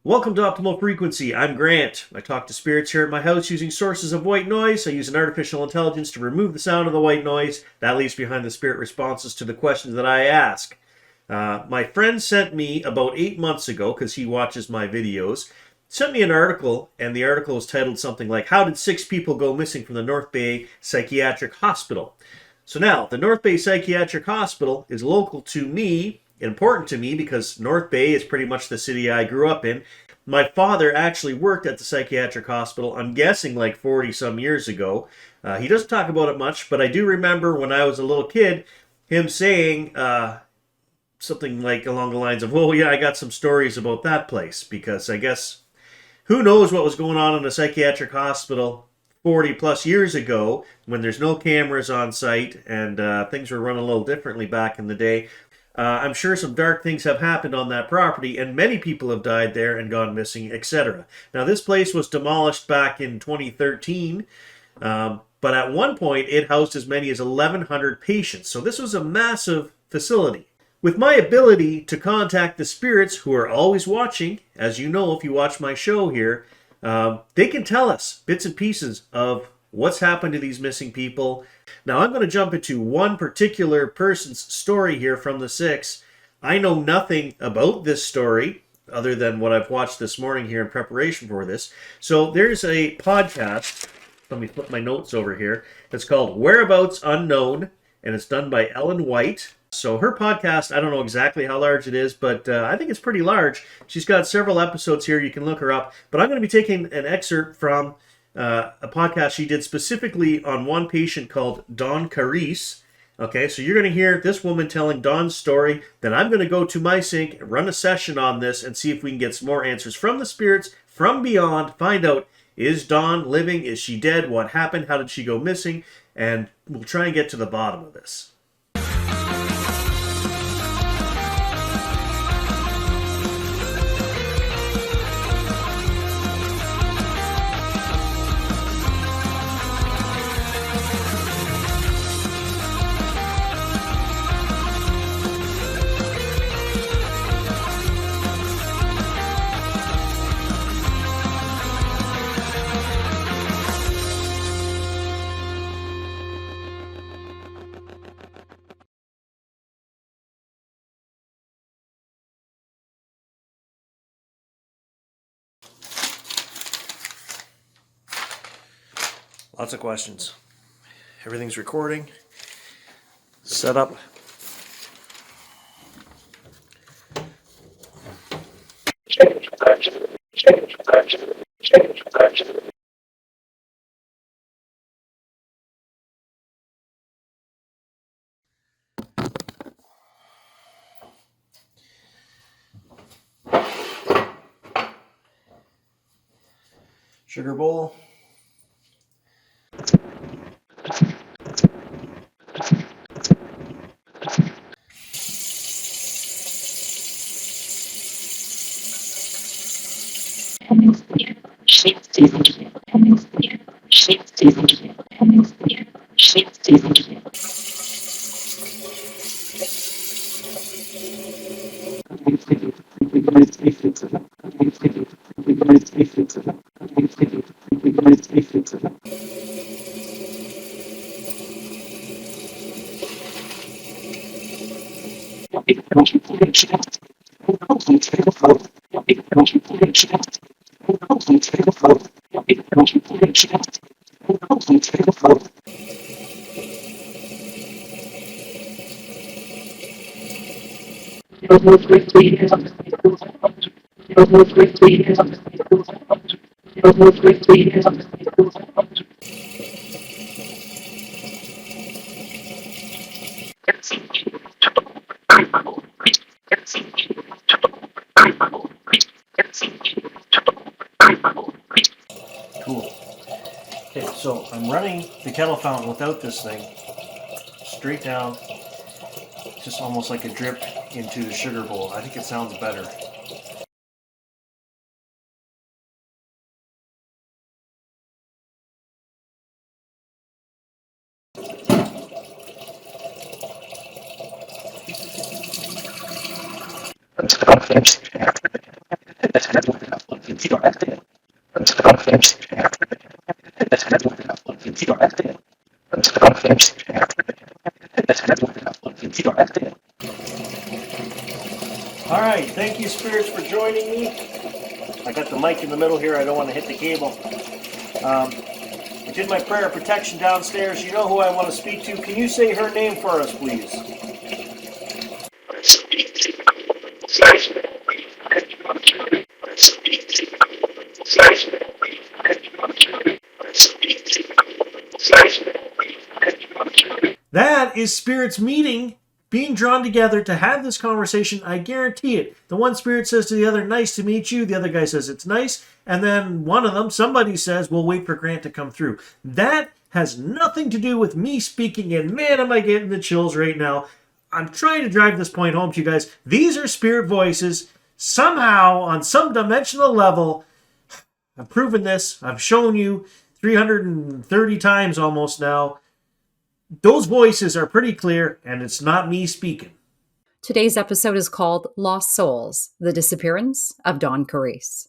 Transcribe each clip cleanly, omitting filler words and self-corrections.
Welcome to Optimal Frequency. I'm Grant. I talk to spirits here at my house using sources of white noise. I use an artificial intelligence to remove the sound of the white noise. That leaves behind the spirit responses to the questions that I ask. My friend sent me about 8 months ago, because he watches my videos, sent me an article, and the article was titled something like, "How did 6 people go missing from the North Bay Psychiatric Hospital?" So now, the North Bay Psychiatric Hospital is local to me, important to me because North Bay is pretty much the city I grew up in. My father actually worked at the psychiatric hospital, I'm guessing like 40 some years ago. He doesn't talk about it much, but I do remember when I was a little kid, him saying something like along the lines of, "Oh yeah, I got some stories about that place," because I guess who knows what was going on in a psychiatric hospital 40 plus years ago when there's no cameras on site and things were run a little differently back in the day. I'm sure some dark things have happened on that property, and many people have died there and gone missing, etc. Now, this place was demolished back in 2013, but at one point it housed as many as 1,100 patients. So this was a massive facility. With my ability to contact the spirits who are always watching, as you know if you watch my show here, they can tell us bits and pieces of what's happened to these missing people. Now I'm going to jump into one particular person's story here from the 6. I know nothing about this story other than what I've watched this morning here in preparation for this. So there's a podcast, let me flip my notes over here, it's called Whereabouts Unknown, and it's done by Ellen White. So her podcast, I don't know exactly how large it is, but I think it's pretty large. She's got several episodes here, you can look her up. But I'm going to be taking an excerpt from a podcast she did specifically on one patient called Dawn Carisse. Okay, so you're going to hear this woman telling Dawn's story. Then I'm going to go to my sink, run a session on this, and see if we can get some more answers from the spirits, from beyond, find out, is Dawn living? Is she dead? What happened? How did she go missing? And we'll try and get to the bottom of this. Lots of questions. Everything's recording. Set up. Sugar bowl. Cool. Okay, so I'm running the kettle fountain without this thing straight down, just almost like a drip into the sugar bowl. I think it sounds better. All right, thank you, spirits, for joining me. I got the mic in the middle here. I don't want to hit the cable. I did my prayer of protection downstairs. You know who I want to speak to. Can you say her name for us, please? That is spirits meeting, being drawn together to have this conversation. I guarantee it. The one spirit says to the other, nice to meet you. The other guy says it's nice. And then one of them, somebody says, we'll wait for Grant to come through. That has nothing to do with me speaking. And man, am I getting the chills right now. I'm trying to drive this point home to you guys. These are spirit voices. Somehow, on some dimensional level, I've proven this. I've shown you 330 times almost now. Those voices are pretty clear, and it's not me speaking. Today's episode is called Lost Souls, The Disappearance of Dawn Carisse.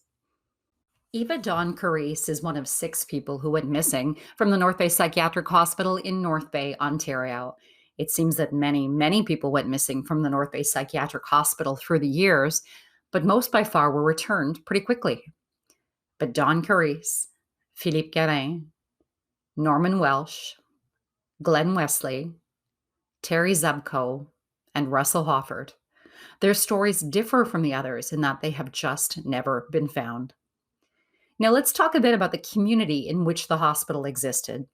Eva Dawn Carisse is one of 6 people who went missing from the North Bay Psychiatric Hospital in North Bay, Ontario. It seems that many people went missing from the North Bay Psychiatric Hospital through the years, but most by far were returned pretty quickly. But Dawn Carisse, Philippe Guérin, Norman Welsh, Glenn Wesley, Terry Zubko, and Russell Hofford. Their stories differ from the others in that they have just never been found. Now let's talk a bit about the community in which the hospital existed.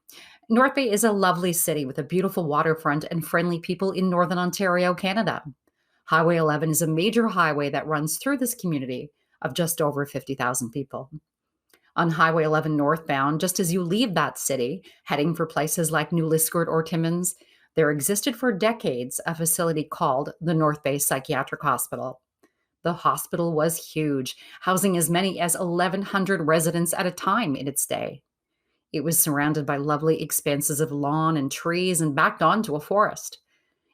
North Bay is a lovely city with a beautiful waterfront and friendly people in Northern Ontario, Canada. Highway 11 is a major highway that runs through this community of just over 50,000 people. On Highway 11 northbound, just as you leave that city, heading for places like New Liskeard or Timmins, there existed for decades a facility called the North Bay Psychiatric Hospital. The hospital was huge, housing as many as 1,100 residents at a time in its day. It was surrounded by lovely expanses of lawn and trees and backed onto a forest.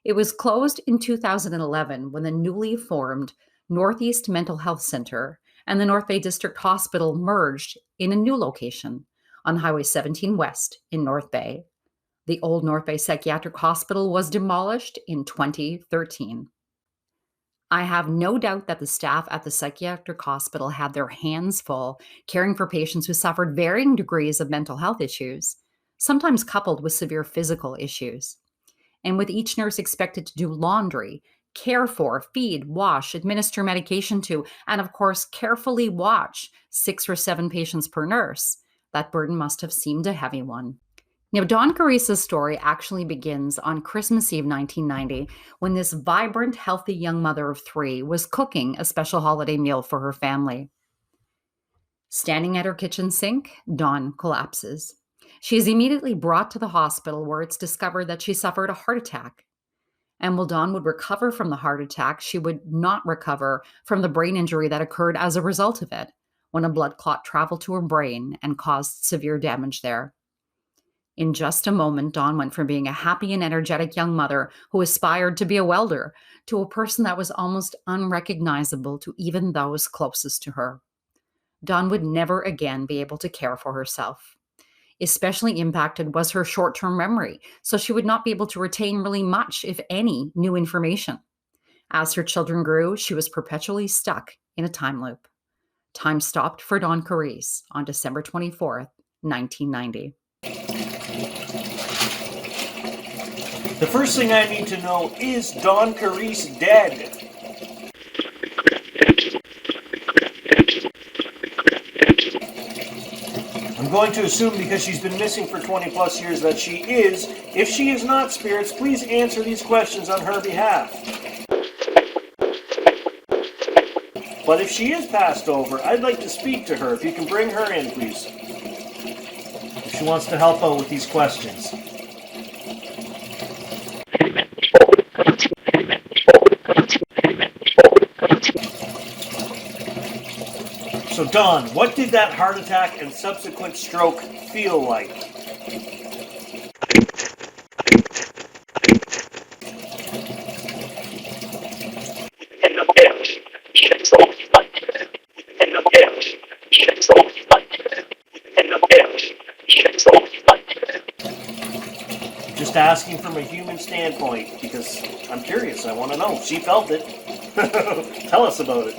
It was closed in 2011 when the newly formed Northeast Mental Health Center and the North Bay District Hospital merged in a new location on Highway 17 West in North Bay. The old North Bay Psychiatric Hospital was demolished in 2013. I have no doubt that the staff at the psychiatric hospital had their hands full caring for patients who suffered varying degrees of mental health issues, sometimes coupled with severe physical issues. And with each nurse expected to do laundry, care for, feed, wash, administer medication to, and of course, carefully watch 6 or 7 patients per nurse, that burden must have seemed a heavy one. Now, Dawn Carisse's story actually begins on Christmas Eve 1990, when this vibrant, healthy young mother of 3 was cooking a special holiday meal for her family. Standing at her kitchen sink, Dawn collapses. She is immediately brought to the hospital where it's discovered that she suffered a heart attack. And while Dawn would recover from the heart attack, she would not recover from the brain injury that occurred as a result of it, when a blood clot traveled to her brain and caused severe damage there. In just a moment, Dawn went from being a happy and energetic young mother who aspired to be a welder to a person that was almost unrecognizable to even those closest to her. Dawn would never again be able to care for herself. Especially impacted was her short-term memory, so she would not be able to retain really much, if any, new information. As her children grew, she was perpetually stuck in a time loop. Time stopped for Dawn Carisse on December 24th, 1990. The first thing I need to know, is Dawn Carisse dead? I'm going to assume, because she's been missing for 20 plus years, that she is. If she is not, spirits, please answer these questions on her behalf. But if she is passed over, I'd like to speak to her. If you can bring her in, please. If she wants to help out with these questions. So Dawn, what did that heart attack and subsequent stroke feel like? just asking from a human standpoint because I'm curious. I want to know. She felt it. Tell us about it.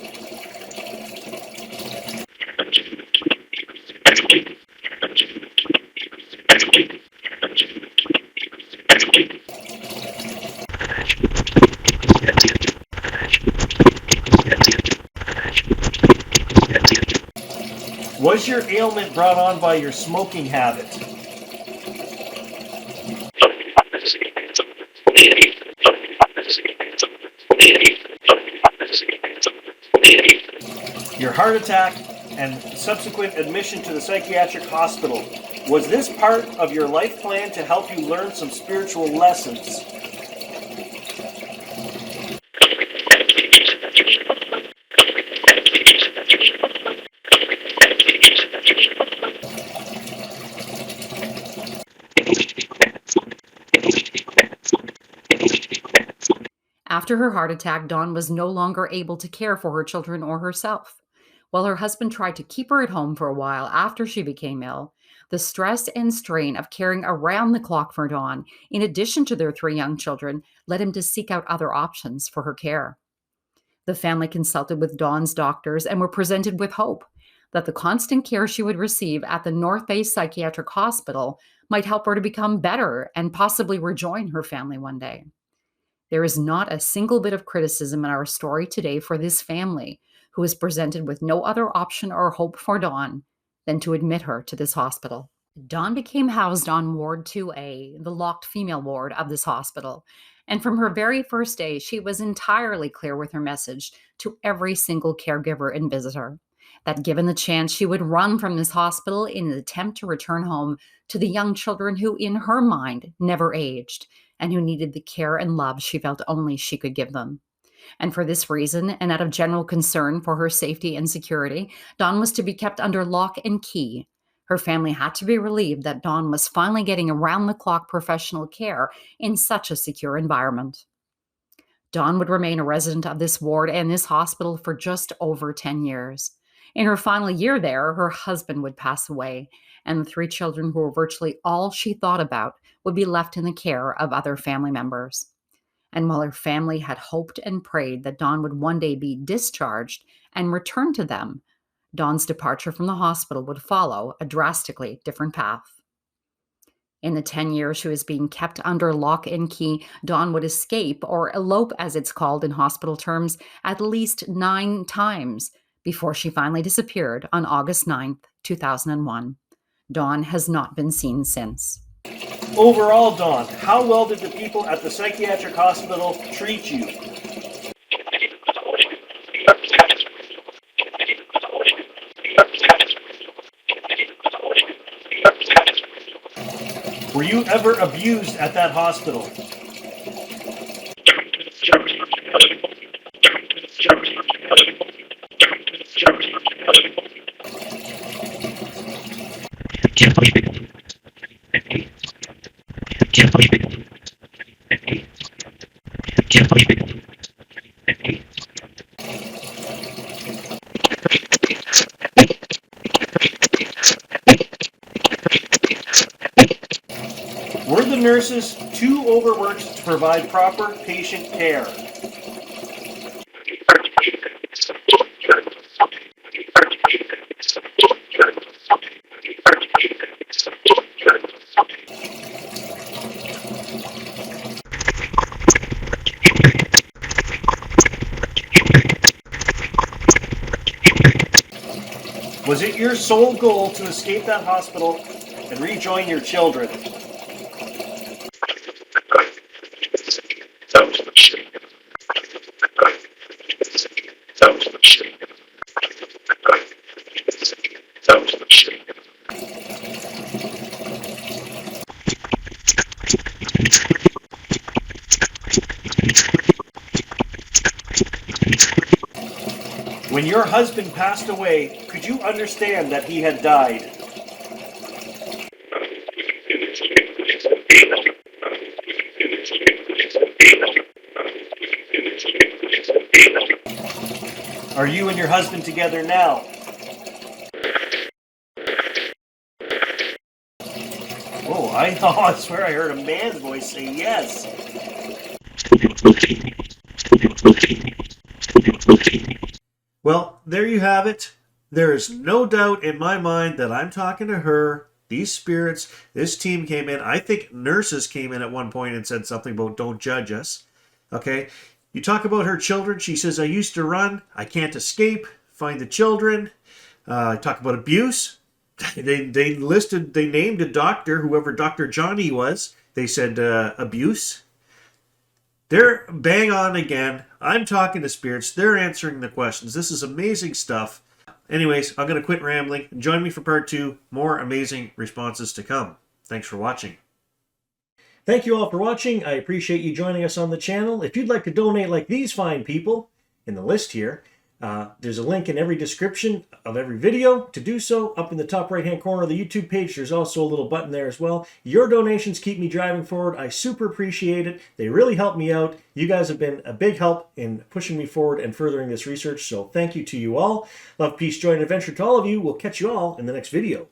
Was your ailment brought on by your smoking habit? Your heart attack and subsequent admission to the psychiatric hospital, was this part of your life plan to help you learn some spiritual lessons? After her heart attack, Dawn was no longer able to care for her children or herself. While her husband tried to keep her at home for a while after she became ill, the stress and strain of caring around the clock for Dawn, in addition to their 3 young children, led him to seek out other options for her care. The family consulted with Dawn's doctors and were presented with hope that the constant care she would receive at the North Bay Psychiatric Hospital might help her to become better and possibly rejoin her family one day. There is not a single bit of criticism in our story today for this family, who is presented with no other option or hope for Dawn than to admit her to this hospital. Dawn became housed on Ward 2A, the locked female ward of this hospital, and from her very first day, she was entirely clear with her message to every single caregiver and visitor that given the chance, she would run from this hospital in an attempt to return home to the young children who, in her mind, never aged and who needed the care and love she felt only she could give them. And for this reason, and out of general concern for her safety and security, Dawn was to be kept under lock and key. Her family had to be relieved that Dawn was finally getting around-the-clock professional care in such a secure environment. Dawn would remain a resident of this ward and this hospital for just over 10 years. In her final year there, her husband would pass away, and the 3 children, who were virtually all she thought about, would be left in the care of other family members. And while her family had hoped and prayed that Dawn would one day be discharged and return to them, Dawn's departure from the hospital would follow a drastically different path. In the 10 years she was being kept under lock and key, Dawn would escape, or elope as it's called in hospital terms, at least 9 times before she finally disappeared on August 9th, 2001. Dawn has not been seen since. Overall, Dawn, how well did the people at the psychiatric hospital treat you? Were you ever abused at that hospital? Were the nurses too overworked to provide proper patient care? Was it your sole goal to escape that hospital and rejoin your children? When your husband passed away, could you understand that he had died? Are you and your husband together now? Oh, I swear I heard a man's voice say yes. Well, there you have it. There is no doubt in my mind that I'm talking to her. These spirits, this team came in. I think nurses came in at one point and said something about don't judge us. Okay? You talk about her children. She says, I used to run. I can't escape. Find the children. Talk about abuse. They named a doctor, whoever Dr. Johnny was. They said abuse. They're bang on again. I'm talking to spirits. They're answering the questions. This is amazing stuff. Anyways, I'm going to quit rambling. Join me for part 2. More amazing responses to come. Thanks for watching. Thank you all for watching. I appreciate you joining us on the channel. If you'd like to donate like these fine people in the list here, there's a link in every description of every video to do so. Up in the top right hand corner of the YouTube page, there's also a little button there as well. Your donations keep me driving forward. I super appreciate it. They really help me out. You guys have been a big help in pushing me forward and furthering this research, so thank you to you all. Love, peace, joy, and adventure to all of you. We'll catch you all in the next video.